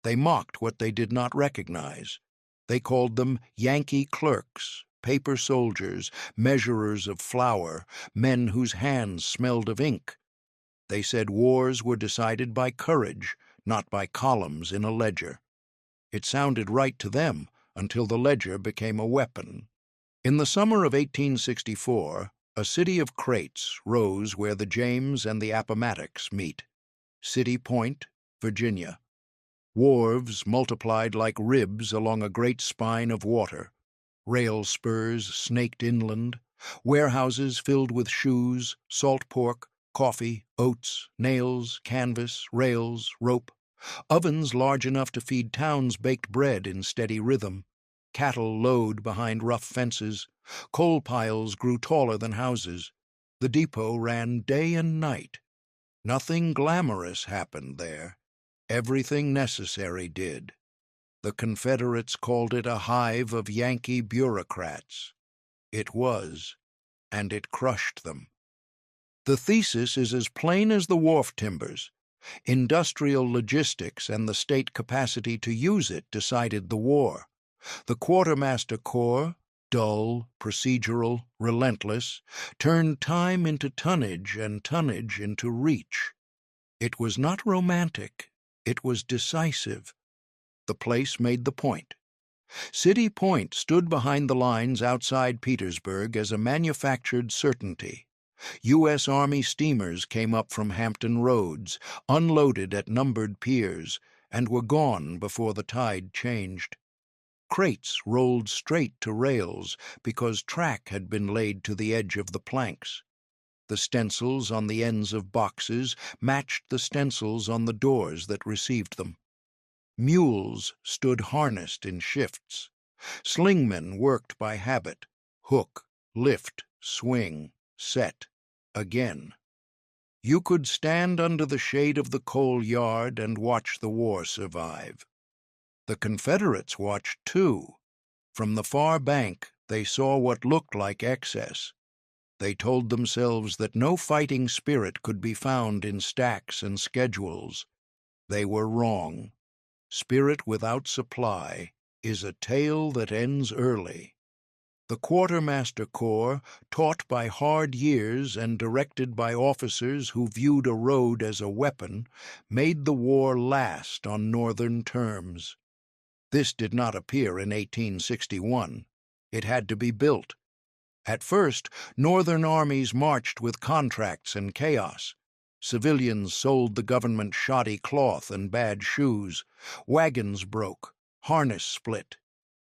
They mocked what they did not recognize. They called them Yankee clerks, paper soldiers, measurers of flour, men whose hands smelled of ink. They said wars were decided by courage, not by columns in a ledger. It sounded right to them until the ledger became a weapon. In the summer of 1864, a city of crates rose where the James and the Appomattox meet. City Point, Virginia. Wharves multiplied like ribs along a great spine of water. Rail spurs snaked inland. Warehouses filled with shoes, salt pork, coffee, oats, nails, canvas, rails, rope. Ovens large enough to feed towns baked bread in steady rhythm. Cattle lowed behind rough fences. Coal piles grew taller than houses. The depot ran day and night. Nothing glamorous happened there. Everything necessary did. The Confederates called it a hive of Yankee bureaucrats. It was, and it crushed them. The thesis is as plain as the wharf timbers. Industrial logistics and the state capacity to use it decided the war. The Quartermaster Corps, dull, procedural, relentless, turned time into tonnage and tonnage into reach. It was not romantic, it was decisive. The place made the point. City Point stood behind the lines outside Petersburg as a manufactured certainty. U.S. Army steamers came up from Hampton Roads, unloaded at numbered piers, and were gone before the tide changed. Crates rolled straight to rails because track had been laid to the edge of the planks. The stencils on the ends of boxes matched the stencils on the doors that received them. Mules stood harnessed in shifts. Slingmen worked by habit, hook, lift, swing, set, again. You could stand under the shade of the coal yard and watch the war survive. The Confederates watched too. From the far bank, they saw what looked like excess. They told themselves that no fighting spirit could be found in stacks and schedules. They were wrong. Spirit without supply is a tale that ends early. The Quartermaster Corps, taught by hard years and directed by officers who viewed a road as a weapon, made the war last on Northern terms. This did not appear in 1861. It had to be built. At first, Northern armies marched with contracts and chaos. Civilians sold the government shoddy cloth and bad shoes. Wagons broke. Harness split.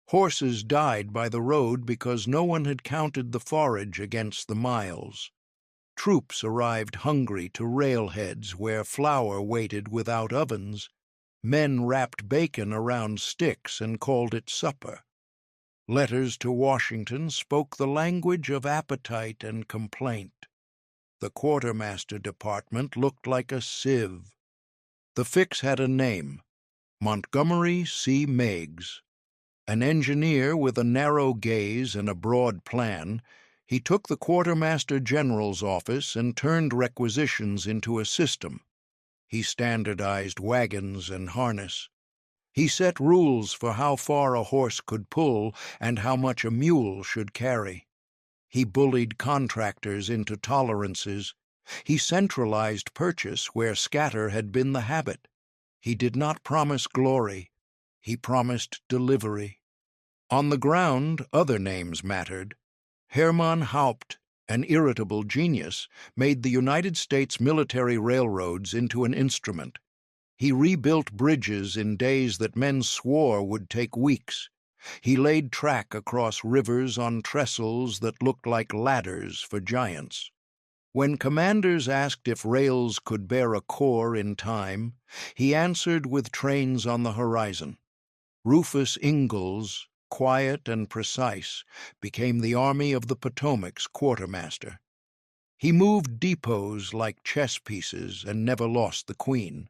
Horses died by the road because no one had counted the forage against the miles. Troops arrived hungry to railheads where flour waited without ovens. Men wrapped bacon around sticks and called it supper. Letters to Washington spoke the language of appetite and complaint. The Quartermaster Department looked like a sieve. The fix had a name: Montgomery C. Meigs. An engineer with a narrow gaze and a broad plan, he took the Quartermaster General's office and turned requisitions into a system. He standardized wagons and harness. He set rules for how far a horse could pull and how much a mule should carry. He bullied contractors into tolerances. He centralized purchase where scatter had been the habit. He did not promise glory. He promised delivery. On the ground, other names mattered. Hermann Haupt, an irritable genius, made the United States military railroads into an instrument. He rebuilt bridges in days that men swore would take weeks. He laid track across rivers on trestles that looked like ladders for giants. When commanders asked if rails could bear a corps in time, he answered with trains on the horizon. Rufus Ingalls, quiet and precise, became the Army of the Potomac's quartermaster. He moved depots like chess pieces and never lost the queen.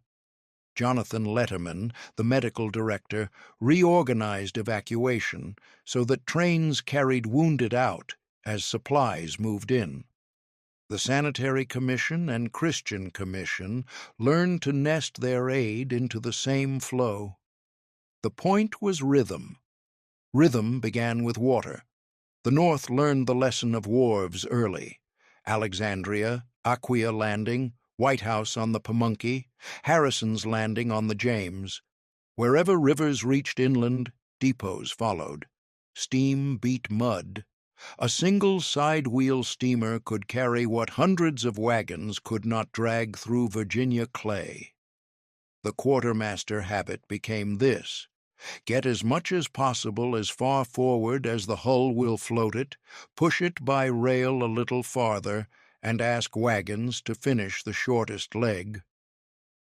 Jonathan Letterman, the medical director, reorganized evacuation so that trains carried wounded out as supplies moved in. The Sanitary Commission and Christian Commission learned to nest their aid into the same flow. The point was rhythm. Rhythm began with water. The North learned the lesson of wharves early. Alexandria, Aquia Landing, White House on the Pamunkey, Harrison's Landing on the James. Wherever rivers reached inland, depots followed. Steam beat mud. A single side-wheel steamer could carry what hundreds of wagons could not drag through Virginia clay. The quartermaster habit became this: get as much as possible as far forward as the hull will float it, push it by rail a little farther, and ask wagons to finish the shortest leg.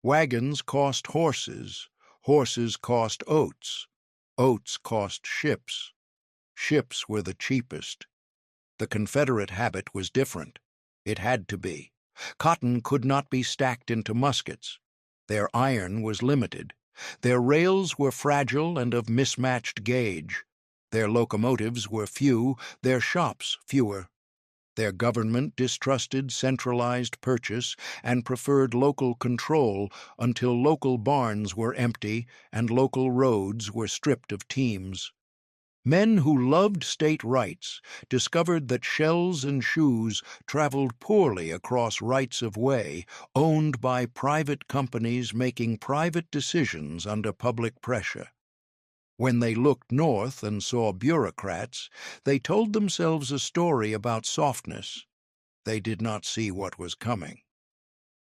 Wagons cost horses, horses cost oats, oats cost ships. Ships were the cheapest. The Confederate habit was different. It had to be. Cotton could not be stacked into muskets. Their iron was limited. Their rails were fragile and of mismatched gauge. Their locomotives were few, their shops fewer. Their government distrusted centralized purchase and preferred local control until local barns were empty and local roads were stripped of teams. Men who loved state rights discovered that shells and shoes traveled poorly across rights of way owned by private companies making private decisions under public pressure. When they looked north and saw bureaucrats, they told themselves a story about softness. They did not see what was coming.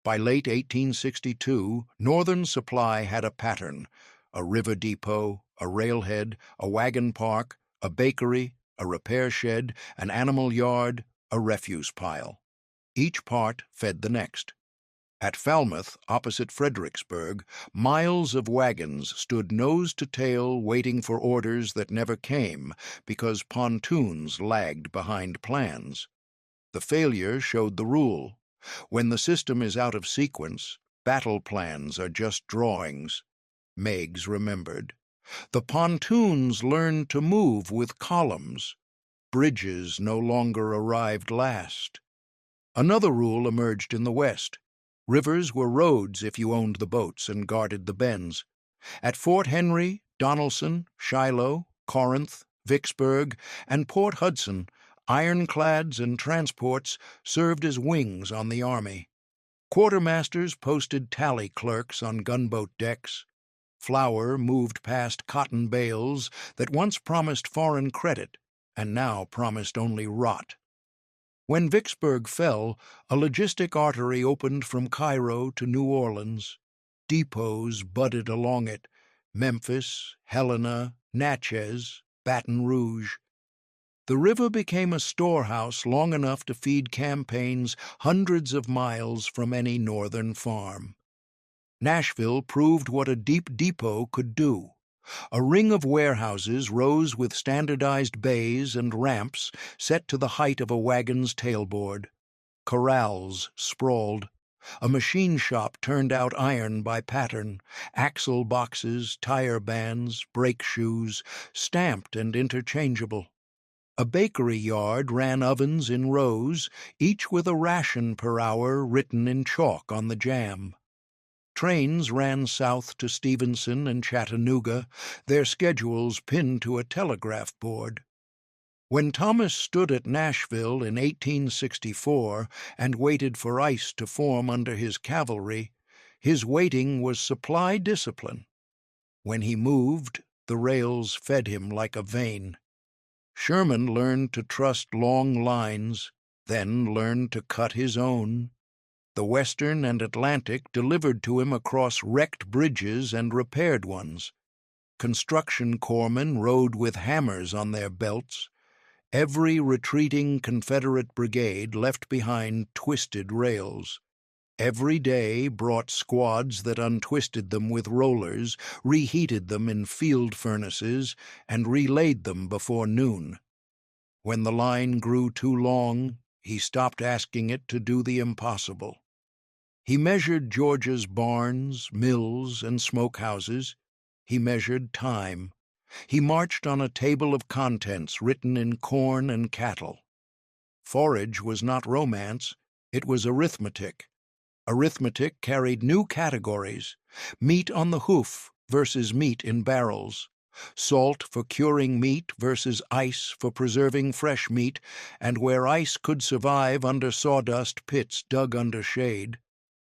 By late 1862, Northern supply had a pattern: a river depot, a railhead, a wagon park, a bakery, a repair shed, an animal yard, a refuse pile. Each part fed the next. At Falmouth, opposite Fredericksburg, miles of wagons stood nose to tail waiting for orders that never came because pontoons lagged behind plans. The failure showed the rule. When the system is out of sequence, battle plans are just drawings. Meigs remembered. The pontoons learned to move with columns. Bridges no longer arrived last. Another rule emerged in the West. Rivers were roads if you owned the boats and guarded the bends. At Fort Henry, Donelson, Shiloh, Corinth, Vicksburg, and Port Hudson, ironclads and transports served as wings on the Army. Quartermasters posted tally clerks on gunboat decks. Flour moved past cotton bales that once promised foreign credit and now promised only rot. When Vicksburg fell, a logistic artery opened from Cairo to New Orleans. Depots budded along it: Memphis, Helena, Natchez, Baton Rouge. The river became a storehouse long enough to feed campaigns hundreds of miles from any northern farm. Nashville proved what a deep depot could do. A ring of warehouses rose with standardized bays and ramps set to the height of a wagon's tailboard. Corrals sprawled. A machine shop turned out iron by pattern: axle boxes, tire bands, brake shoes, stamped and interchangeable. A bakery yard ran ovens in rows, each with a ration per hour written in chalk on the jamb. Trains ran south to Stevenson and Chattanooga, their schedules pinned to a telegraph board. When Thomas stood at Nashville in 1864 and waited for ice to form under his cavalry, his waiting was supply discipline. When he moved, the rails fed him like a vein. Sherman learned to trust long lines, then learned to cut his own. The Western and Atlantic delivered to him across wrecked bridges and repaired ones. Construction corpsmen rode with hammers on their belts. Every retreating Confederate brigade left behind twisted rails. Every day brought squads that untwisted them with rollers, reheated them in field furnaces, and relaid them before noon. When the line grew too long, he stopped asking it to do the impossible. He measured Georgia's barns, mills, and smokehouses. He measured time. He marched on a table of contents written in corn and cattle. Forage was not romance, it was arithmetic. Arithmetic carried new categories: meat on the hoof, versus meat in barrels, salt for curing meat versus ice for preserving fresh meat, and where ice could survive under sawdust pits dug under shade,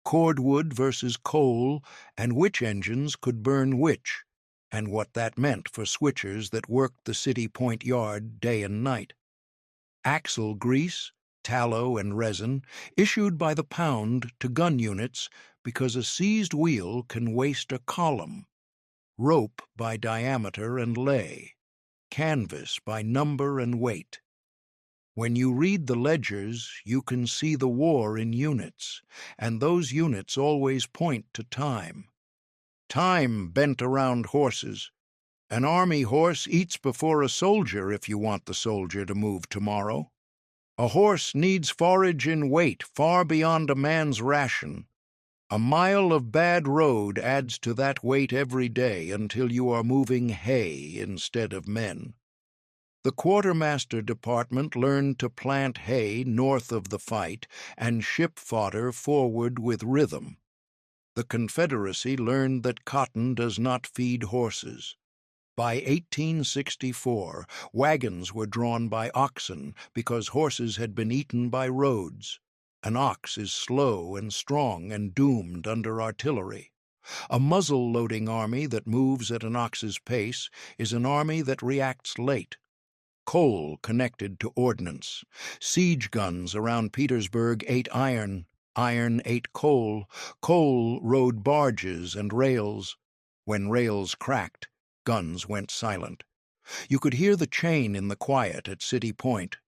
cordwood versus coal, and which engines could burn which, and what that meant for switchers that worked the city point yard day and night. Axle grease, tallow, and resin issued by the pound to gun units because a seized wheel can waste a column, rope by diameter and lay, canvas by number and weight. When you read the ledgers, you can see the war in units, and those units always point to time. Time bent around horses. An army horse eats before a soldier if you want the soldier to move tomorrow. A horse needs forage in weight far beyond a man's ration. A mile of bad road adds to that weight every day until you are moving hay instead of men. The Quartermaster Department learned to plant hay north of the fight and ship fodder forward with rhythm. The Confederacy learned that cotton does not feed horses. By 1864, wagons were drawn by oxen because horses had been eaten by roads. An ox is slow and strong and doomed under artillery. A muzzle-loading army that moves at an ox's pace is an army that reacts late. Coal connected to ordnance. Siege guns around Petersburg ate iron. Iron ate coal. Coal rode barges and rails. When rails cracked, guns went silent. You could hear the chain in the quiet at City Point.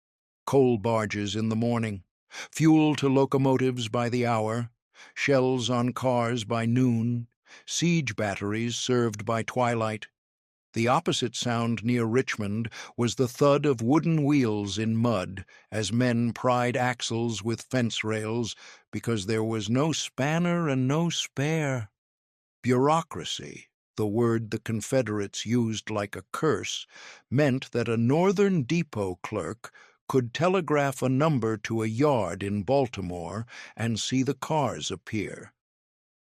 Coal barges in the morning. Fuel to locomotives by the hour. Shells on cars by noon. Siege batteries served by twilight. The opposite sound near Richmond was the thud of wooden wheels in mud as men pried axles with fence rails because there was no spanner and no spare. Bureaucracy, the word the Confederates used like a curse, meant that a northern depot clerk could telegraph a number to a yard in Baltimore and see the cars appear.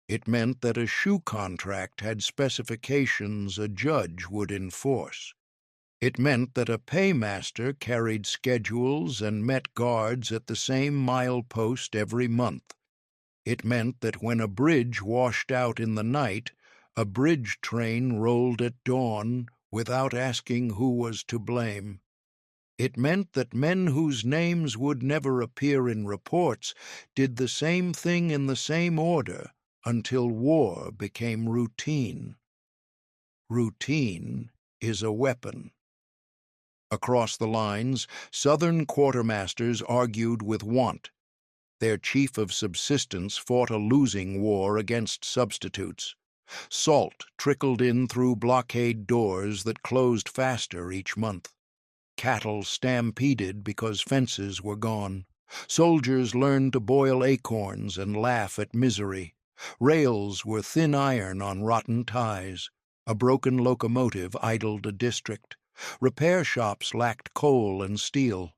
It meant that a shoe contract had specifications a judge would enforce. It meant that a paymaster carried schedules and met guards at the same milepost every month. It meant that when a bridge washed out in the night, a bridge train rolled at dawn without asking who was to blame. It meant that men whose names would never appear in reports did the same thing in the same order until war became routine. Routine is a weapon. Across the lines, Southern quartermasters argued with want. Their chief of subsistence fought a losing war against substitutes. Salt trickled in through blockade doors that closed faster each month. Cattle stampeded because fences were gone. Soldiers learned to boil acorns and laugh at misery. Rails were thin iron on rotten ties. A broken locomotive idled a district. Repair shops lacked coal and steel.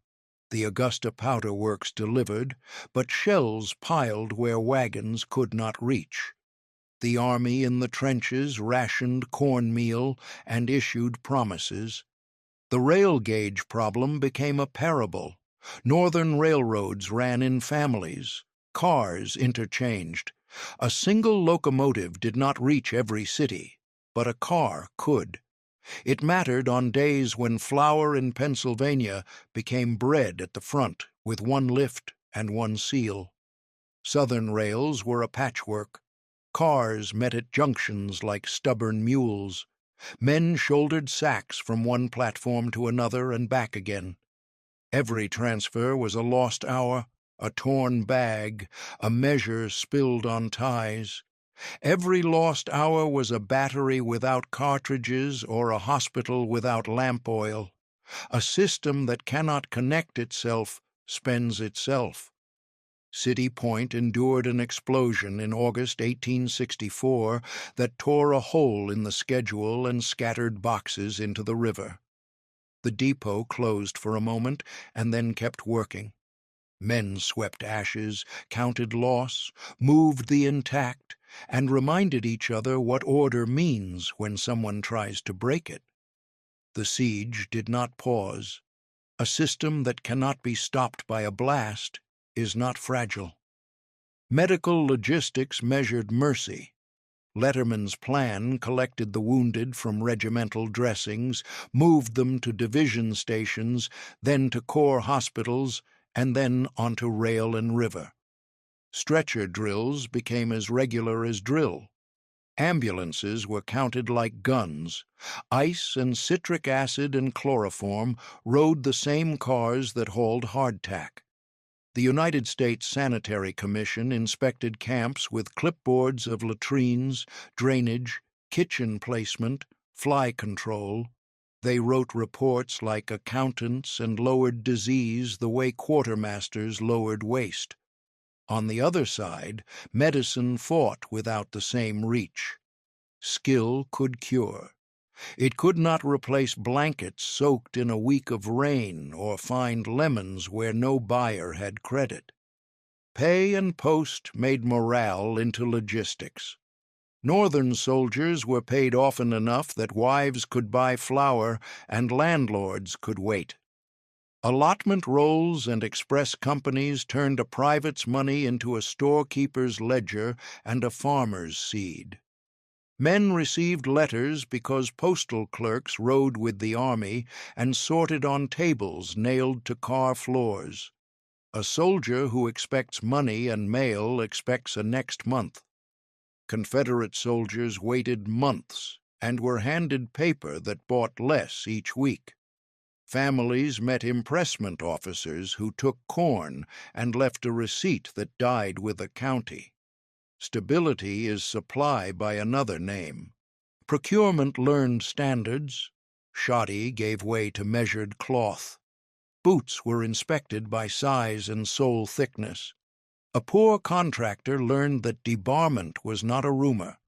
The Augusta Powder Works delivered, but shells piled where wagons could not reach. The army in the trenches rationed cornmeal and issued promises. The rail gauge problem became a parable. Northern railroads ran in families. Cars interchanged. A single locomotive did not reach every city, but a car could. It mattered on days when flour in Pennsylvania became bread at the front with one lift and one seal. Southern rails were a patchwork. Cars met at junctions like stubborn mules. Men shouldered sacks from one platform to another and back again. Every transfer was a lost hour, a torn bag, a measure spilled on ties. Every lost hour was a battery without cartridges or a hospital without lamp oil. A system that cannot connect itself spends itself. City Point endured an explosion in August 1864 that tore a hole in the schedule and scattered boxes into the river. The depot closed for a moment and then kept working. Men swept ashes, counted loss, moved the intact, and reminded each other what order means when someone tries to break it. The siege did not pause. A system that cannot be stopped by a blast is not fragile. Medical logistics measured mercy. Letterman's plan collected the wounded from regimental dressings, moved them to division stations, then to corps hospitals, and then onto rail and river. Stretcher drills became as regular as drill. Ambulances were counted like guns. Ice and citric acid and chloroform rode the same cars that hauled hardtack. The United States Sanitary Commission inspected camps with clipboards of latrines, drainage, kitchen placement, fly control. They wrote reports like accountants and lowered disease the way quartermasters lowered waste. On the other side, medicine fought without the same reach. Skill could cure. It could not replace blankets soaked in a week of rain or find lemons where no buyer had credit. Pay and post made morale into logistics. Northern soldiers were paid often enough that wives could buy flour and landlords could wait. Allotment rolls and express companies turned a private's money into a storekeeper's ledger and a farmer's seed. Men received letters because postal clerks rode with the army and sorted on tables nailed to car floors. A soldier who expects money and mail expects a next month. Confederate soldiers waited months and were handed paper that bought less each week. Families met impressment officers who took corn and left a receipt that died with a county. Stability is supply by another name. Procurement learned standards. Shoddy gave way to measured cloth. Boots were inspected by size and sole thickness. A poor contractor learned that debarment was not a rumor.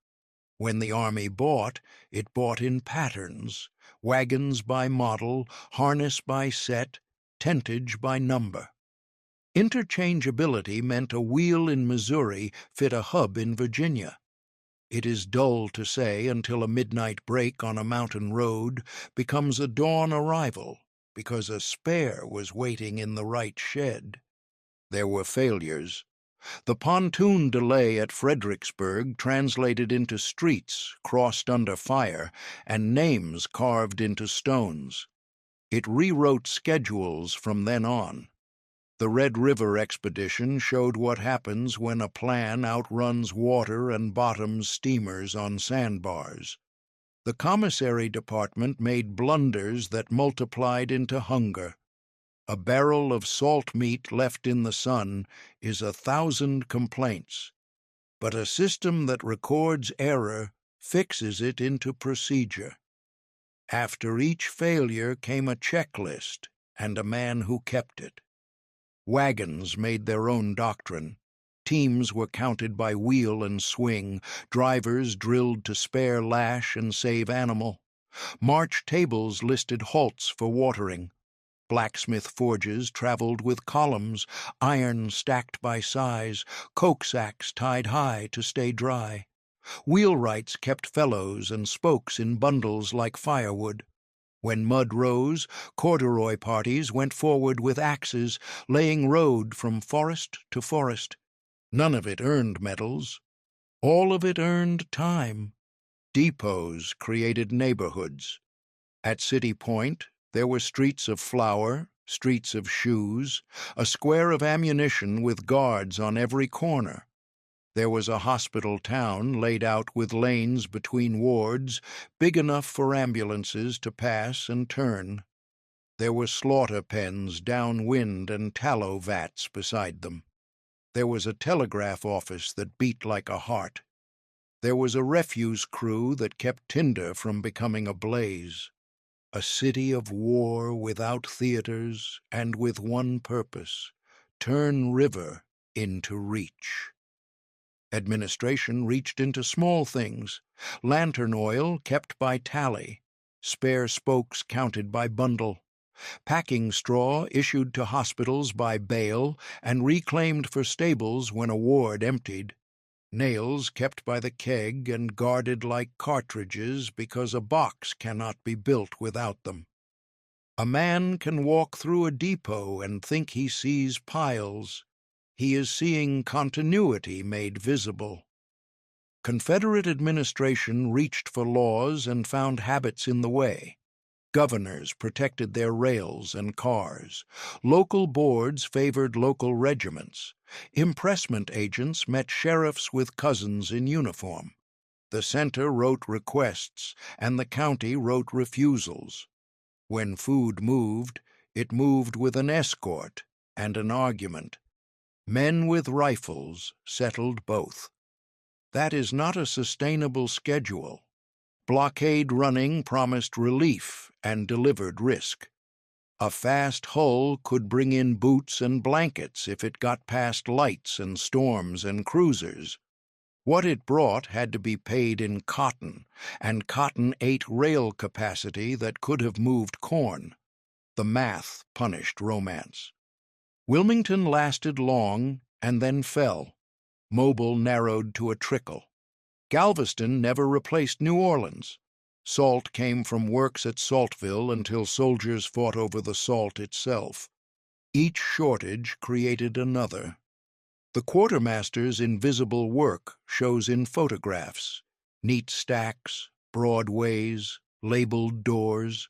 When the Army bought, it bought in patterns, wagons by model, harness by set, tentage by number. Interchangeability meant a wheel in Missouri fit a hub in Virginia. It is dull to say until a midnight break on a mountain road becomes a dawn arrival because a spare was waiting in the right shed. There were failures. The pontoon delay at Fredericksburg translated into streets crossed under fire and names carved into stones. It rewrote schedules from then on. The Red River expedition showed what happens when a plan outruns water and bottoms steamers on sandbars. The commissary department made blunders that multiplied into hunger. A barrel of salt meat left in the sun is 1,000 complaints, but a system that records error fixes it into procedure. After each failure came a checklist and a man who kept it. Wagons made their own doctrine. Teams were counted by wheel and swing, drivers drilled to spare lash and save animal. March tables listed halts for watering. Blacksmith forges traveled with columns, iron stacked by size, coke sacks tied high to stay dry. Wheelwrights kept felloes and spokes in bundles like firewood. When mud rose, corduroy parties went forward with axes, laying road from forest to forest. None of it earned medals. All of it earned time. Depots created neighborhoods. At City Point, there were streets of flour, streets of shoes, a square of ammunition with guards on every corner. There was a hospital town laid out with lanes between wards, big enough for ambulances to pass and turn. There were slaughter pens downwind and tallow vats beside them. There was a telegraph office that beat like a heart. There was a refuse crew that kept tinder from becoming a blaze. A city of war without theaters and with one purpose: turn river into reach. Administration reached into small things: lantern oil kept by tally, spare spokes counted by bundle, packing straw issued to hospitals by bale and reclaimed for stables when a ward emptied, nails kept by the keg and guarded like cartridges because a box cannot be built without them. A man can walk through a depot and think he sees piles. He is seeing continuity made visible. Confederate administration reached for laws and found habits in the way. Governors protected their rails and cars. Local boards favored local regiments. Impressment agents met sheriffs with cousins in uniform. The center wrote requests, and the county wrote refusals. When food moved, it moved with an escort and an argument. Men with rifles settled both. That is not a sustainable schedule. Blockade running promised relief and delivered risk. A fast hull could bring in boots and blankets if it got past lights and storms and cruisers. What it brought had to be paid in cotton, and cotton ate rail capacity that could have moved corn. The math punished romance. Wilmington lasted long and then fell. Mobile narrowed to a trickle. Galveston never replaced New Orleans. Salt came from works at Saltville until soldiers fought over the salt itself. Each shortage created another. The quartermaster's invisible work shows in photographs, neat stacks, broad ways, labeled doors.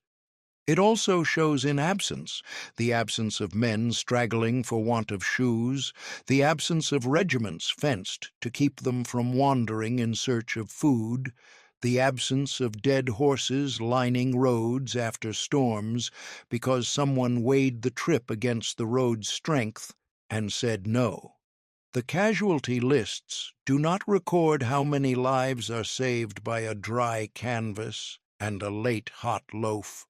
It also shows in absence, the absence of men straggling for want of shoes, the absence of regiments fenced to keep them from wandering in search of food, the absence of dead horses lining roads after storms because someone weighed the trip against the road's strength and said no. The casualty lists do not record how many lives are saved by a dry canvas and a late hot loaf.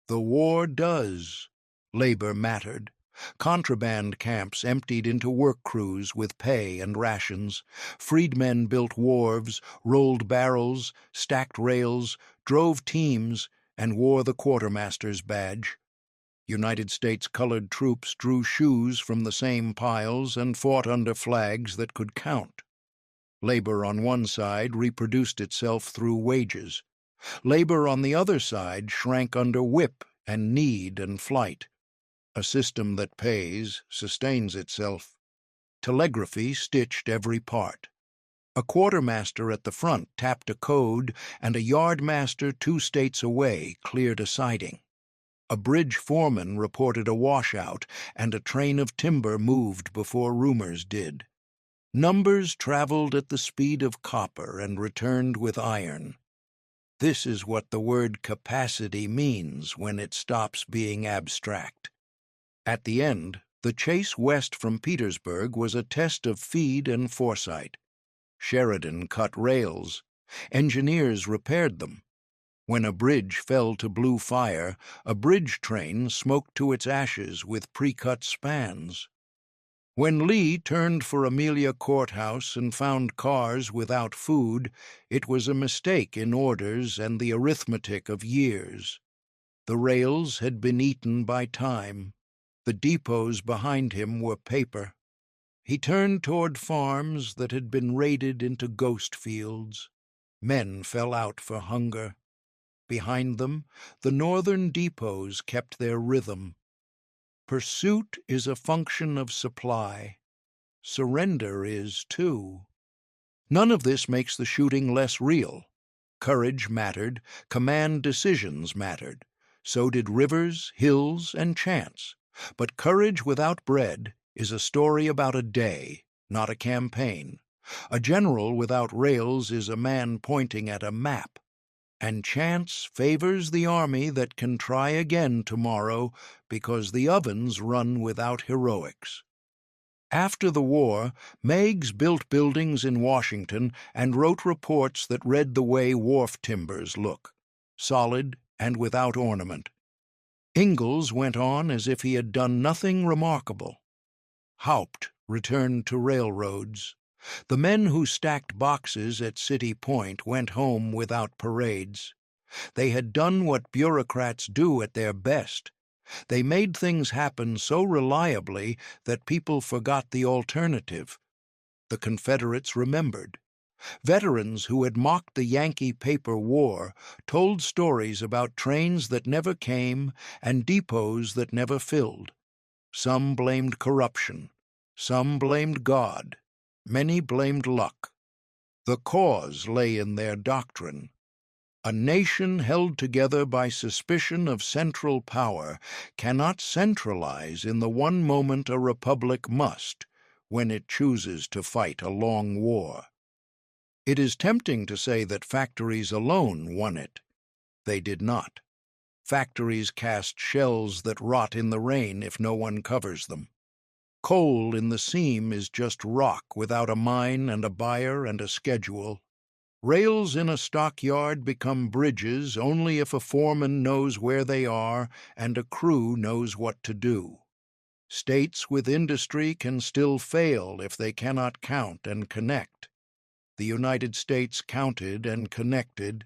The war does. Labor mattered. Contraband camps emptied into work crews with pay and rations. Freedmen built wharves, rolled barrels, stacked rails, drove teams, and wore the quartermaster's badge. United States colored troops drew shoes from the same piles and fought under flags that could count. Labor on one side reproduced itself through wages. Labor on the other side shrank under whip and need and flight. A system that pays sustains itself. Telegraphy stitched every part. A quartermaster at the front tapped a code, and a yardmaster 2 states away cleared a siding. A bridge foreman reported a washout, and a train of timber moved before rumors did. Numbers traveled at the speed of copper and returned with iron. This is what the word capacity means when it stops being abstract. At the end, the chase west from Petersburg was a test of feed and foresight. Sheridan cut rails. Engineers repaired them. When a bridge fell to blue fire, a bridge train smoked to its ashes with pre-cut spans. When Lee turned for Amelia Courthouse and found cars without food, it was a mistake in orders and the arithmetic of years. The rails had been eaten by time. The depots behind him were paper. He turned toward farms that had been raided into ghost fields. Men fell out for hunger. Behind them, the northern depots kept their rhythm. Pursuit is a function of supply. Surrender is, too. None of this makes the shooting less real. Courage mattered, command decisions mattered. So did rivers, hills, and chance. But courage without bread is a story about a day, not a campaign. A general without rails is a man pointing at a map. And chance favors the army that can try again tomorrow because the ovens run without heroics. After the war, Meigs built buildings in Washington and wrote reports that read the way wharf timbers look, solid and without ornament. Ingalls went on as if he had done nothing remarkable. Haupt returned to railroads. The men who stacked boxes at City Point went home without parades. They had done what bureaucrats do at their best. They made things happen so reliably that people forgot the alternative. The Confederates remembered. Veterans who had mocked the Yankee paper war told stories about trains that never came and depots that never filled. Some blamed corruption. Some blamed God. Many blamed luck. The cause lay in their doctrine. A nation held together by suspicion of central power cannot centralize in the one moment a republic must, when it chooses to fight a long war. It is tempting to say that factories alone won it. They did not. Factories cast shells that rot in the rain if no one covers them. Coal in the seam is just rock without a mine and a buyer and a schedule. Rails in a stockyard become bridges only if a foreman knows where they are and a crew knows what to do. States with industry can still fail if they cannot count and connect. The United States counted and connected.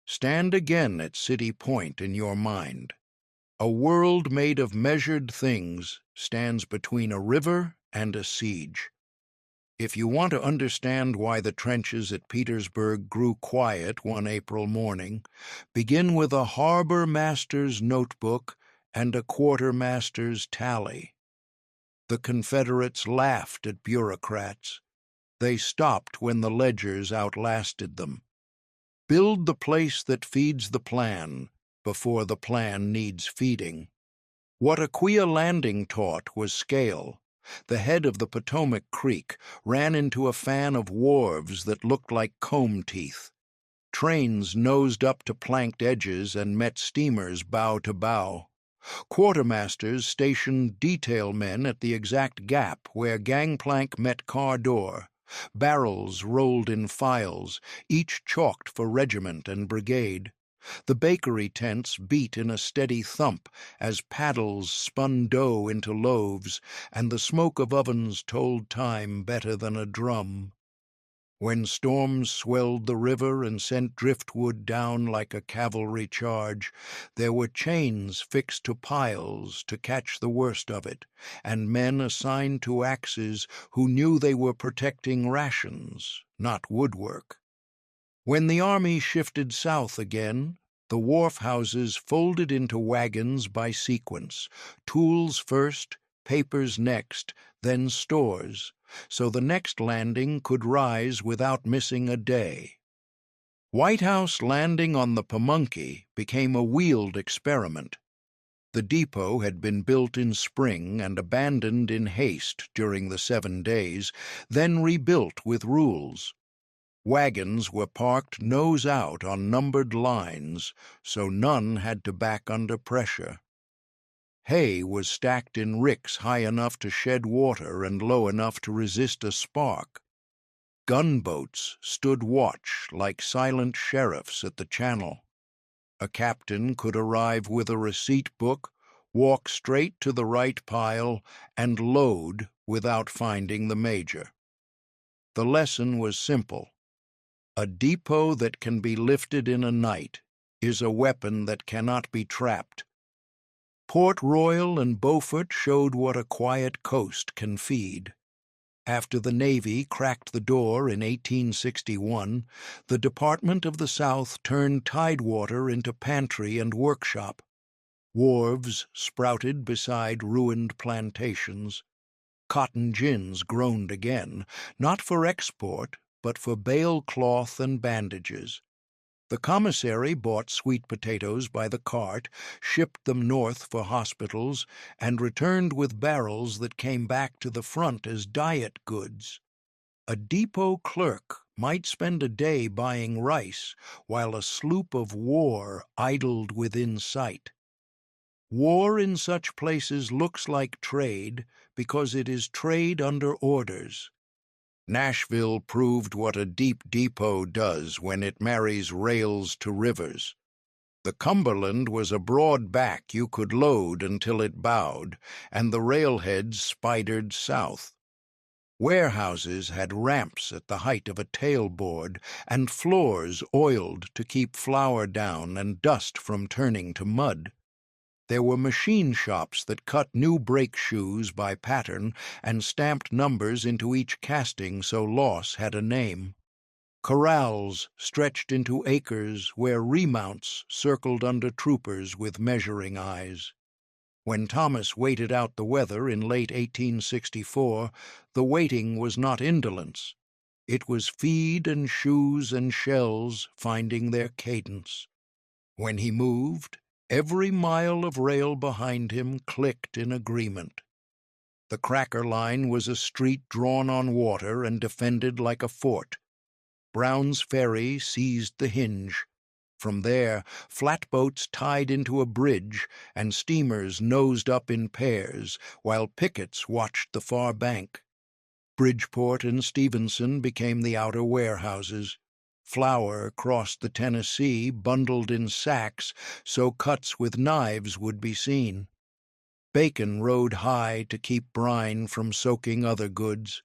Stand again at City Point in your mind. A world made of measured things stands between a river and a siege. If you want to understand why the trenches at Petersburg grew quiet one April morning, begin with a harbor master's notebook and a quartermaster's tally. The Confederates laughed at bureaucrats. They stopped when the ledgers outlasted them. Build the place that feeds the plan before the plan needs feeding. What Aquia Landing taught was scale. The head of the Potomac Creek ran into a fan of wharves that looked like comb teeth. Trains nosed up to planked edges and met steamers bow to bow. Quartermasters stationed detail men at the exact gap where gangplank met car door. Barrels rolled in files, each chalked for regiment and brigade. The bakery tents beat in a steady thump as paddles spun dough into loaves, and the smoke of ovens told time better than a drum. When storms swelled the river and sent driftwood down like a cavalry charge, there were chains fixed to piles to catch the worst of it, and men assigned to axes who knew they were protecting rations, not woodwork. When the army shifted south again, the wharf houses folded into wagons by sequence, tools first, papers next, then stores, so the next landing could rise without missing a day. White House Landing on the Pamunkey became a wheeled experiment. The depot had been built in spring and abandoned in haste during the 7 days, then rebuilt with rules. Wagons were parked nose out on numbered lines, so none had to back under pressure. Hay was stacked in ricks high enough to shed water and low enough to resist a spark. Gunboats stood watch like silent sheriffs at the channel. A captain could arrive with a receipt book, walk straight to the right pile, and load without finding the major. The lesson was simple. A depot that can be lifted in a night is a weapon that cannot be trapped. Port Royal and Beaufort showed what a quiet coast can feed. After the Navy cracked the door in 1861, the Department of the South turned tidewater into pantry and workshop. Wharves sprouted beside ruined plantations. Cotton gins groaned again, not for export, but for bale cloth and bandages. The commissary bought sweet potatoes by the cart, shipped them north for hospitals, and returned with barrels that came back to the front as diet goods. A depot clerk might spend a day buying rice, while a sloop of war idled within sight. War in such places looks like trade because it is trade under orders. Nashville proved what a deep depot does when it marries rails to rivers. The Cumberland was a broad back you could load until it bowed, and the railheads spidered south. Warehouses had ramps at the height of a tailboard, and floors oiled to keep flour down and dust from turning to mud. There were machine shops that cut new brake shoes by pattern and stamped numbers into each casting so loss had a name. Corrals stretched into acres where remounts circled under troopers with measuring eyes. When Thomas waited out the weather in late 1864, the waiting was not indolence. It was feed and shoes and shells finding their cadence. When he moved, every mile of rail behind him clicked in agreement. The Cracker Line was a street drawn on water and defended like a fort. Brown's Ferry seized the hinge. From there, flatboats tied into a bridge and steamers nosed up in pairs, while pickets watched the far bank. Bridgeport and Stevenson became the outer warehouses. Flour crossed the Tennessee, bundled in sacks, so cuts with knives would be seen. Bacon rode high to keep brine from soaking other goods.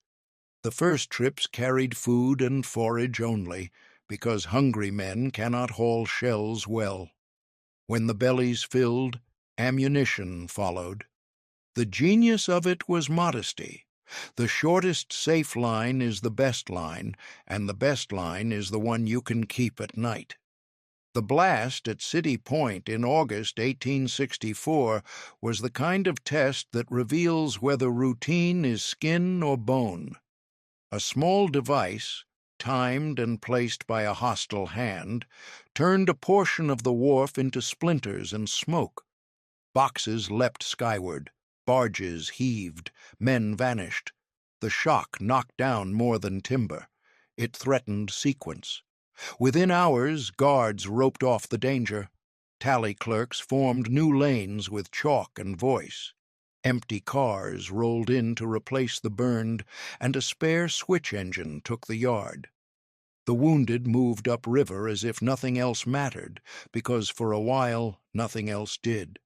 The first trips carried food and forage only, because hungry men cannot haul shells well. When the bellies filled, ammunition followed. The genius of it was modesty. The shortest safe line is the best line, and the best line is the one you can keep at night. The blast at City Point in August 1864 was the kind of test that reveals whether routine is skin or bone. A small device, timed and placed by a hostile hand, turned a portion of the wharf into splinters and smoke. Boxes leapt skyward, barges heaved, men vanished. The shock knocked down more than timber. It threatened sequence. Within hours, guards roped off the danger. Tally clerks formed new lanes with chalk and voice. Empty cars rolled in to replace the burned, and a spare switch engine took the yard. The wounded moved upriver as if nothing else mattered, because for a while nothing else did.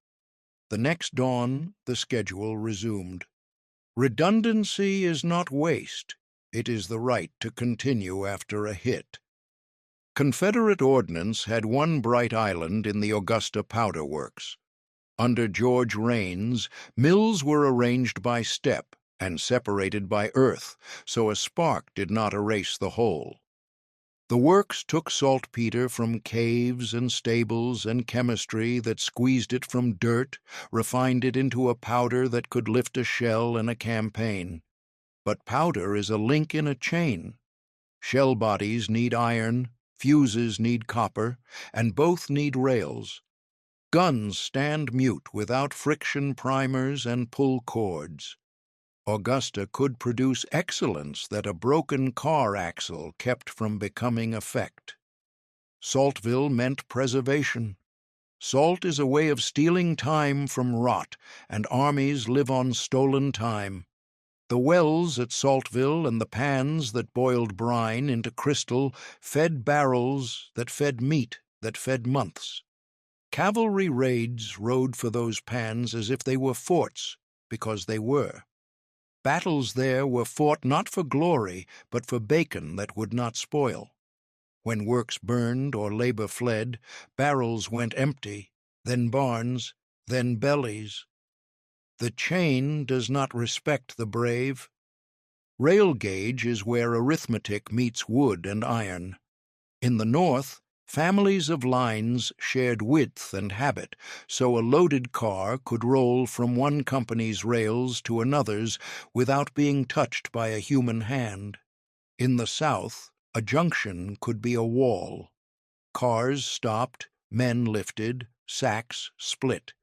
The next dawn, the schedule resumed. Redundancy is not waste. It is the right to continue after a hit. Confederate ordnance had one bright island in the Augusta Powder Works. Under George Rains, mills were arranged by step and separated by earth, so a spark did not erase the whole. The works took saltpeter from caves and stables and chemistry that squeezed it from dirt, refined it into a powder that could lift a shell in a campaign. But powder is a link in a chain. Shell bodies need iron, fuses need copper, and both need rails. Guns stand mute without friction primers and pull cords. Augusta could produce excellence that a broken car axle kept from becoming effect. Saltville meant preservation. Salt is a way of stealing time from rot, and armies live on stolen time. The wells at Saltville and the pans that boiled brine into crystal fed barrels that fed meat that fed months. Cavalry raids rode for those pans as if they were forts, because they were. Battles there were fought not for glory, but for bacon that would not spoil. When works burned or labor fled, barrels went empty, then barns, then bellies. The chain does not respect the brave. Rail gauge is where arithmetic meets wood and iron. In the North, families of lines shared width and habit, so a loaded car could roll from one company's rails to another's without being touched by a human hand. In the South, a junction could be a wall. Cars stopped, men lifted, sacks split.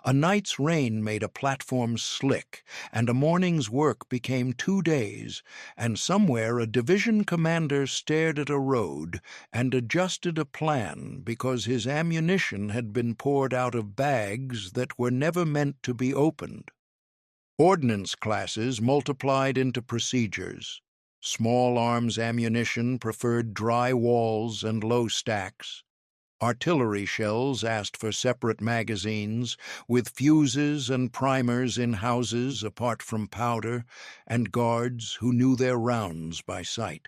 A night's rain made a platform slick, and a morning's work became 2 days, and somewhere a division commander stared at a road and adjusted a plan because his ammunition had been poured out of bags that were never meant to be opened. Ordnance classes multiplied into procedures. Small arms ammunition preferred dry walls and low stacks. Artillery shells asked for separate magazines, with fuses and primers in houses apart from powder, and guards who knew their rounds by sight.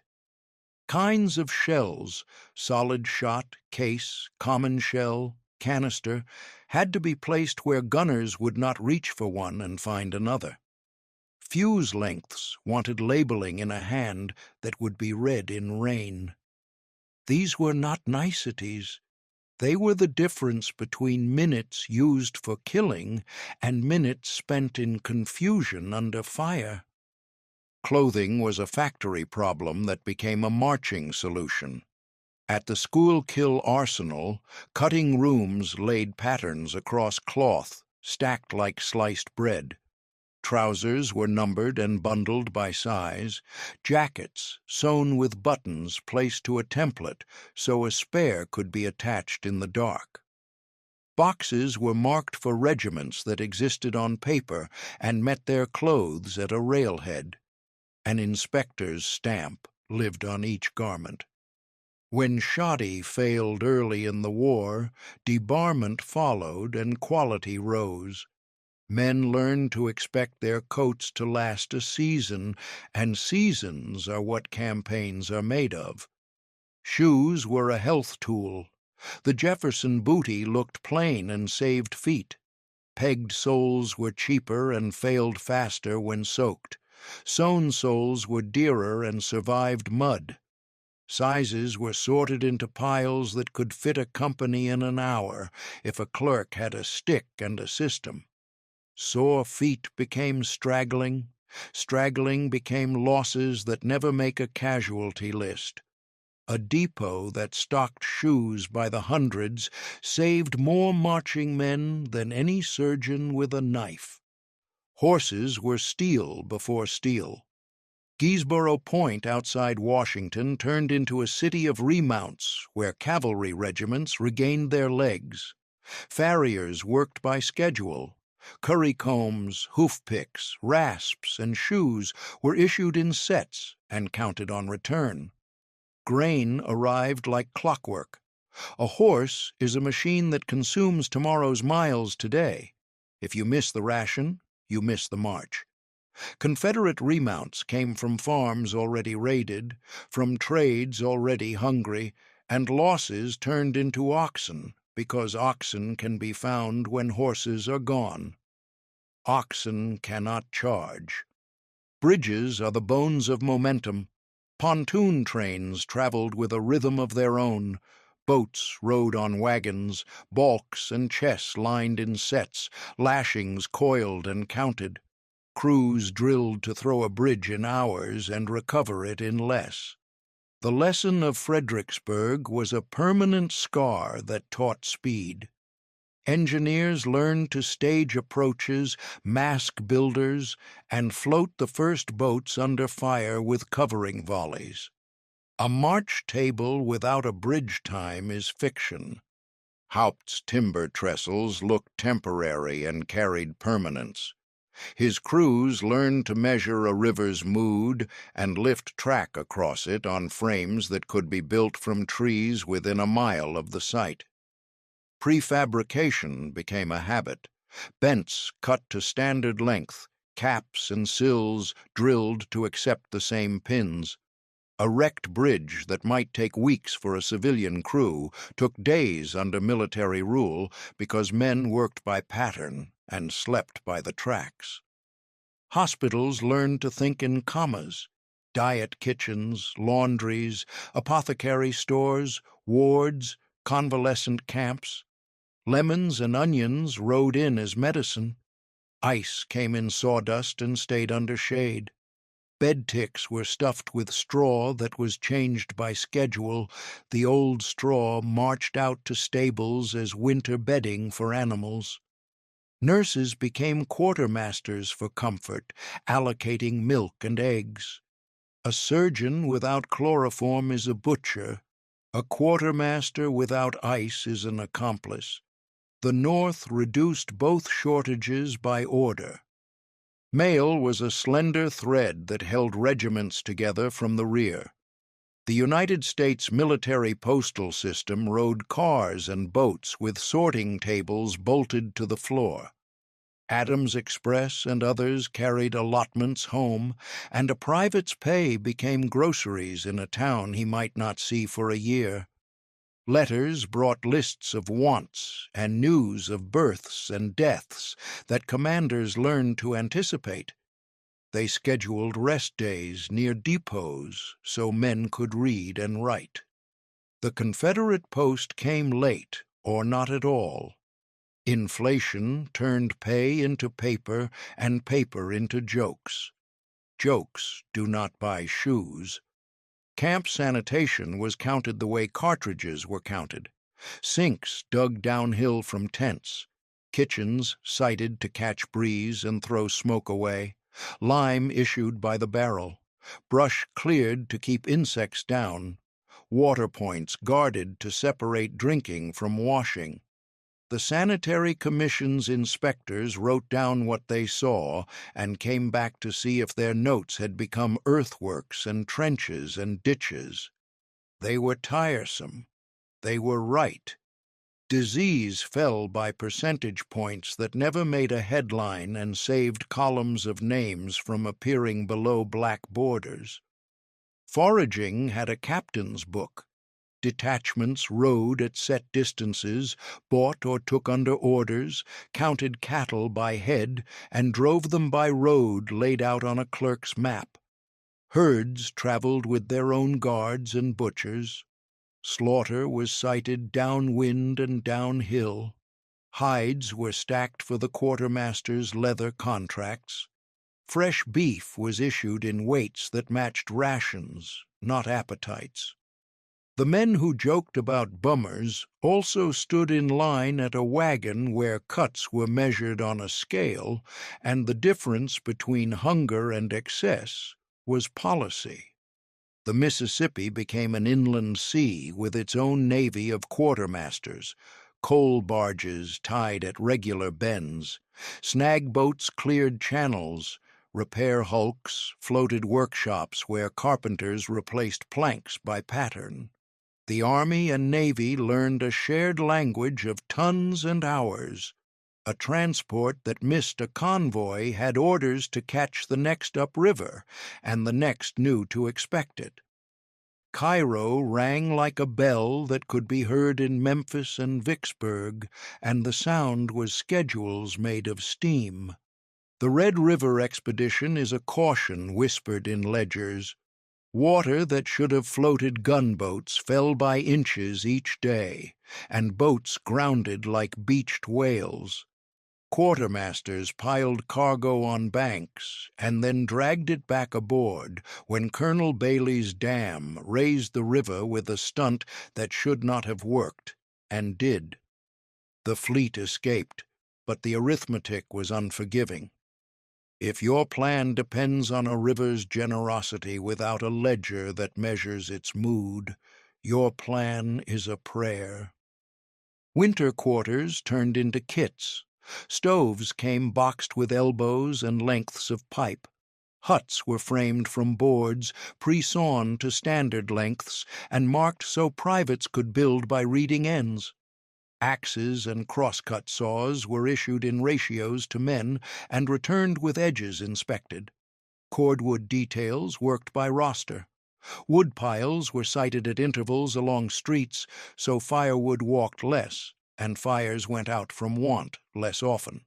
Kinds of shells, solid shot, case, common shell, canister, had to be placed where gunners would not reach for one and find another. Fuse lengths wanted labeling in a hand that would be read in rain. These were not niceties. They were the difference between minutes used for killing and minutes spent in confusion under fire. Clothing was a factory problem that became a marching solution. At the Schuylkill Arsenal, cutting rooms laid patterns across cloth, stacked like sliced bread. Trousers were numbered and bundled by size, jackets sewn with buttons placed to a template so a spare could be attached in the dark. Boxes were marked for regiments that existed on paper and met their clothes at a railhead. An inspector's stamp lived on each garment. When shoddy failed early in the war, debarment followed and quality rose. Men learned to expect their coats to last a season, and seasons are what campaigns are made of. Shoes were a health tool. The Jefferson bootie looked plain and saved feet. Pegged soles were cheaper and failed faster when soaked. Sewn soles were dearer and survived mud. Sizes were sorted into piles that could fit a company in an hour if a clerk had a stick and a system. Sore feet became straggling. Straggling became losses that never make a casualty list. A depot that stocked shoes by the hundreds saved more marching men than any surgeon with a knife. Horses were steel before steel. Geesboro Point outside Washington turned into a city of remounts where cavalry regiments regained their legs. Farriers worked by schedule. Currycombs, hoofpicks, rasps, and shoes were issued in sets and counted on return. Grain arrived like clockwork. A horse is a machine that consumes tomorrow's miles today. If you miss the ration, you miss the march. Confederate remounts came from farms already raided, from trades already hungry, and losses turned into oxen, because oxen can be found when horses are gone. Oxen cannot charge. Bridges are the bones of momentum. Pontoon trains traveled with a rhythm of their own. Boats rode on wagons, balks and chests lined in sets, lashings coiled and counted. Crews drilled to throw a bridge in hours and recover it in less. The lesson of Fredericksburg was a permanent scar that taught speed. Engineers learned to stage approaches, mask builders, and float the first boats under fire with covering volleys. A march table without a bridge time is fiction. Haupt's timber trestles looked temporary and carried permanence. His crews learned to measure a river's mood and lift track across it on frames that could be built from trees within a mile of the site. Prefabrication became a habit. Bents cut to standard length, caps and sills drilled to accept the same pins. A wrecked bridge that might take weeks for a civilian crew took days under military rule because men worked by pattern and slept by the tracks. Hospitals learned to think in commas. Diet kitchens, laundries, apothecary stores, wards, convalescent camps. Lemons and onions rode in as medicine. Ice came in sawdust and stayed under shade. Bed ticks were stuffed with straw that was changed by schedule. The old straw marched out to stables as winter bedding for animals. Nurses became quartermasters for comfort, allocating milk and eggs. A surgeon without chloroform is a butcher. A quartermaster without ice is an accomplice. The North reduced both shortages by order. Mail was a slender thread that held regiments together from the rear. The United States military postal system rode cars and boats with sorting tables bolted to the floor. Adams Express and others carried allotments home, and a private's pay became groceries in a town he might not see for a year. Letters brought lists of wants and news of births and deaths that commanders learned to anticipate. They scheduled rest days near depots so men could read and write. The Confederate post came late or not at all. Inflation turned pay into paper and paper into jokes. Jokes do not buy shoes. Camp sanitation was counted the way cartridges were counted. Sinks dug downhill from tents. Kitchens sighted to catch breeze and throw smoke away. Lime issued by the barrel. Brush cleared to keep insects down. Water points guarded to separate drinking from washing. The Sanitary Commission's inspectors wrote down what they saw and came back to see if their notes had become earthworks and trenches and ditches. They were tiresome. They were right. Disease fell by percentage points that never made a headline and saved columns of names from appearing below black borders. Foraging had a captain's book. Detachments rode at set distances, bought or took under orders, counted cattle by head, and drove them by road laid out on a clerk's map. Herds traveled with their own guards and butchers. Slaughter was sighted downwind and downhill. Hides were stacked for the quartermaster's leather contracts. Fresh beef was issued in weights that matched rations, not appetites. The men who joked about bummers also stood in line at a wagon where cuts were measured on a scale, and the difference between hunger and excess was policy. The Mississippi became an inland sea with its own navy of quartermasters, coal barges tied at regular bends, snag boats cleared channels, repair hulks floated workshops where carpenters replaced planks by pattern. The Army and Navy learned a shared language of tons and hours. A transport that missed a convoy had orders to catch the next upriver, and the next knew to expect it. Cairo rang like a bell that could be heard in Memphis and Vicksburg, and the sound was schedules made of steam. The Red River expedition is a caution whispered in ledgers. Water that should have floated gunboats fell by inches each day, and boats grounded like beached whales. Quartermasters piled cargo on banks and then dragged it back aboard when Colonel Bailey's dam raised the river with a stunt that should not have worked, and did. The fleet escaped, but the arithmetic was unforgiving. If your plan depends on a river's generosity without a ledger that measures its mood, your plan is a prayer. Winter quarters turned into kits. Stoves came boxed with elbows and lengths of pipe. Huts were framed from boards, pre-sawn to standard lengths, and marked so privates could build by reading ends. Axes and crosscut saws were issued in ratios to men and returned with edges inspected. Cordwood details worked by roster. Wood piles were sited at intervals along streets, so firewood walked less, and fires went out from want less often.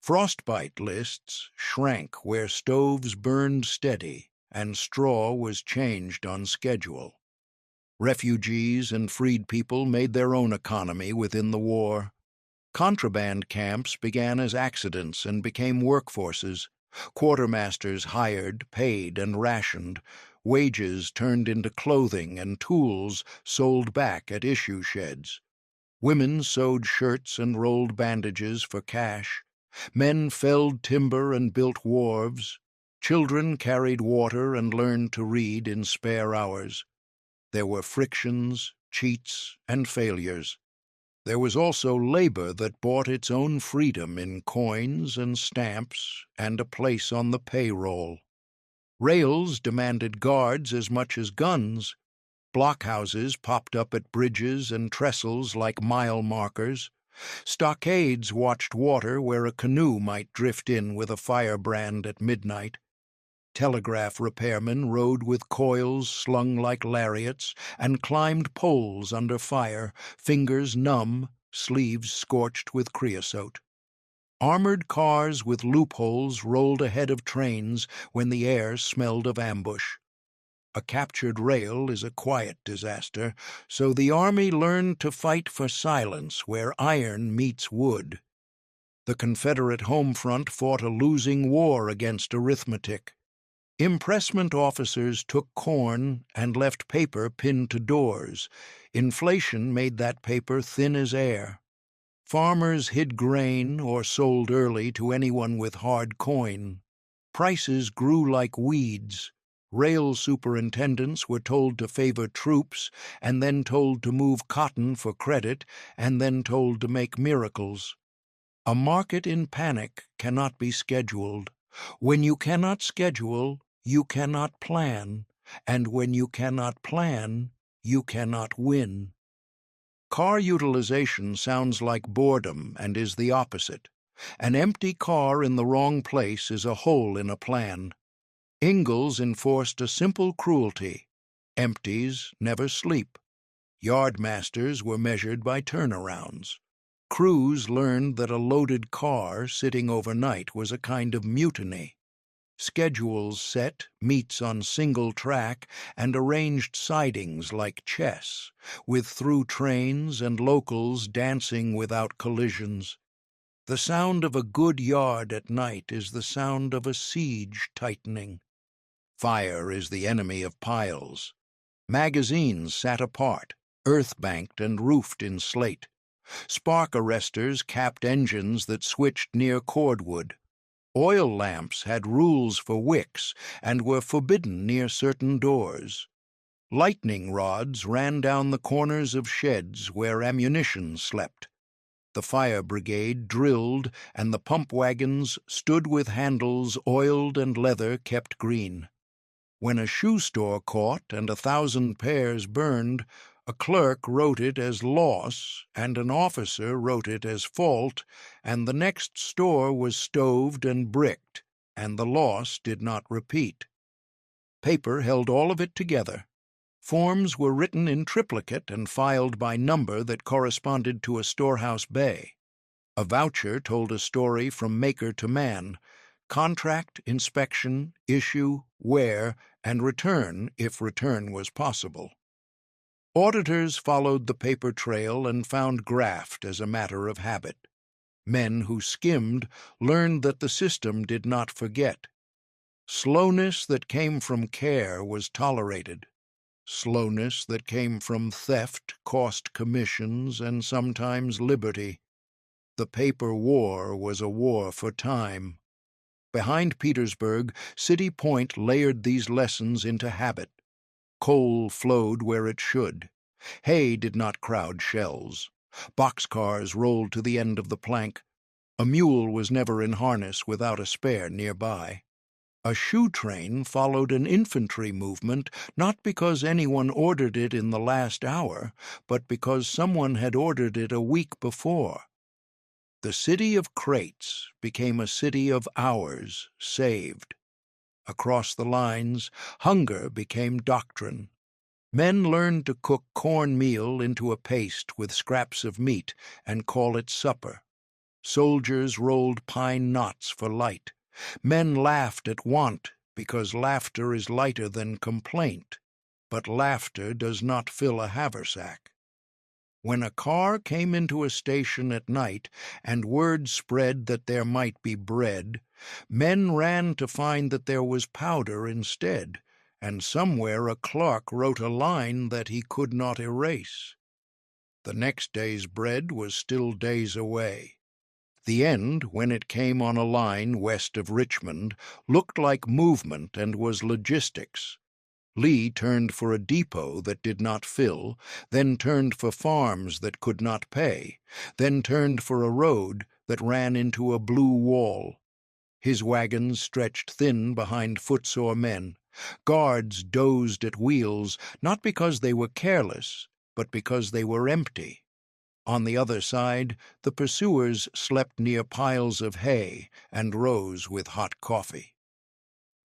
Frostbite lists shrank where stoves burned steady, and straw was changed on schedule. Refugees and freed people made their own economy within the war. Contraband camps began as accidents and became workforces. Quartermasters hired, paid, and rationed. Wages turned into clothing and tools sold back at issue sheds. Women sewed shirts and rolled bandages for cash. Men felled timber and built wharves. Children carried water and learned to read in spare hours. There were frictions, cheats, and failures. There was also labor that bought its own freedom in coins and stamps and a place on the payroll. Rails demanded guards as much as guns. Blockhouses popped up at bridges and trestles like mile markers. Stockades watched water where a canoe might drift in with a firebrand at midnight. Telegraph repairmen rode with coils slung like lariats and climbed poles under fire, fingers numb, sleeves scorched with creosote. Armored cars with loopholes rolled ahead of trains when the air smelled of ambush. A captured rail is a quiet disaster, so the army learned to fight for silence where iron meets wood. The Confederate home front fought a losing war against arithmetic. Impressment officers took corn and left paper pinned to doors. Inflation made that paper thin as air. Farmers hid grain or sold early to anyone with hard coin. Prices grew like weeds. Rail superintendents were told to favor troops, and then told to move cotton for credit, and then told to make miracles. A market in panic cannot be scheduled. When you cannot schedule, you cannot plan, and when you cannot plan, you cannot win. Car utilization sounds like boredom and is the opposite. An empty car in the wrong place is a hole in a plan. Ingalls enforced a simple cruelty. Empties never sleep. Yardmasters were measured by turnarounds. Crews learned that a loaded car sitting overnight was a kind of mutiny. Schedules set, meets on single track, and arranged sidings like chess, with through trains and locals dancing without collisions. The sound of a good yard at night is the sound of a siege tightening. Fire is the enemy of piles. Magazines sat apart, earth-banked and roofed in slate. Spark arresters capped engines that switched near cordwood. Oil lamps had rules for wicks and were forbidden near certain doors. Lightning rods ran down the corners of sheds where ammunition slept. The fire brigade drilled, and the pump wagons stood with handles oiled and leather kept green. When a shoe store caught and 1,000 pairs burned, a clerk wrote it as loss, and an officer wrote it as fault, and the next store was stoved and bricked, and the loss did not repeat. Paper held all of it together. Forms were written in triplicate and filed by number that corresponded to a storehouse bay. A voucher told a story from maker to man: contract, inspection, issue, wear, and return if return was possible. Auditors followed the paper trail and found graft as a matter of habit. Men who skimmed learned that the system did not forget. Slowness that came from care was tolerated. Slowness that came from theft cost commissions and sometimes liberty. The paper war was a war for time. Behind Petersburg, City Point layered these lessons into habit. Coal flowed where it should. Hay did not crowd shells. Boxcars rolled to the end of the plank. A mule was never in harness without a spare nearby. A shoe train followed an infantry movement not because anyone ordered it in the last hour, but because someone had ordered it a week before. The city of crates became a city of hours saved. Across the lines, hunger became doctrine. Men learned to cook cornmeal into a paste with scraps of meat and call it supper. Soldiers rolled pine knots for light. Men laughed at want because laughter is lighter than complaint, but laughter does not fill a haversack. When a car came into a station at night and word spread that there might be bread, men ran to find that there was powder instead, and somewhere a clerk wrote a line that he could not erase. The next day's bread was still days away. The end, when it came on a line west of Richmond, looked like movement and was logistics. Lee turned for a depot that did not fill, then turned for farms that could not pay, then turned for a road that ran into a blue wall. His wagons stretched thin behind footsore men. Guards dozed at wheels, not because they were careless, but because they were empty. On the other side, the pursuers slept near piles of hay and rose with hot coffee.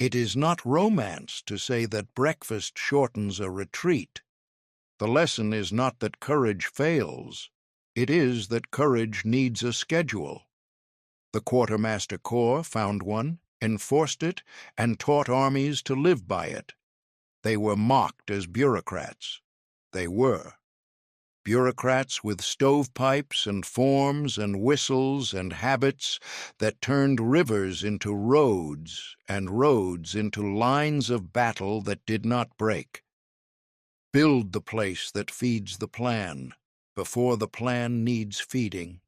It is not romance to say that breakfast shortens a retreat. The lesson is not that courage fails. It is that courage needs a schedule. The Quartermaster Corps found one, enforced it, and taught armies to live by it. They were mocked as bureaucrats. They were. Bureaucrats with stovepipes and forms and whistles and habits that turned rivers into roads and roads into lines of battle that did not break. Build the place that feeds the plan before the plan needs feeding.